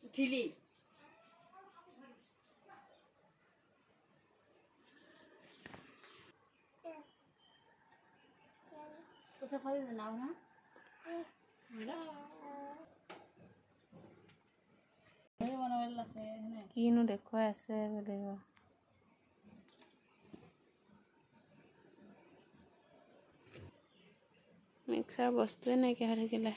উঠিলি কথা খালি নাও না কিনো দেখুৱাই আছে বুলি মিক্সাৰ বস্তুৱে নাইকিয়া হৈ থাকিলে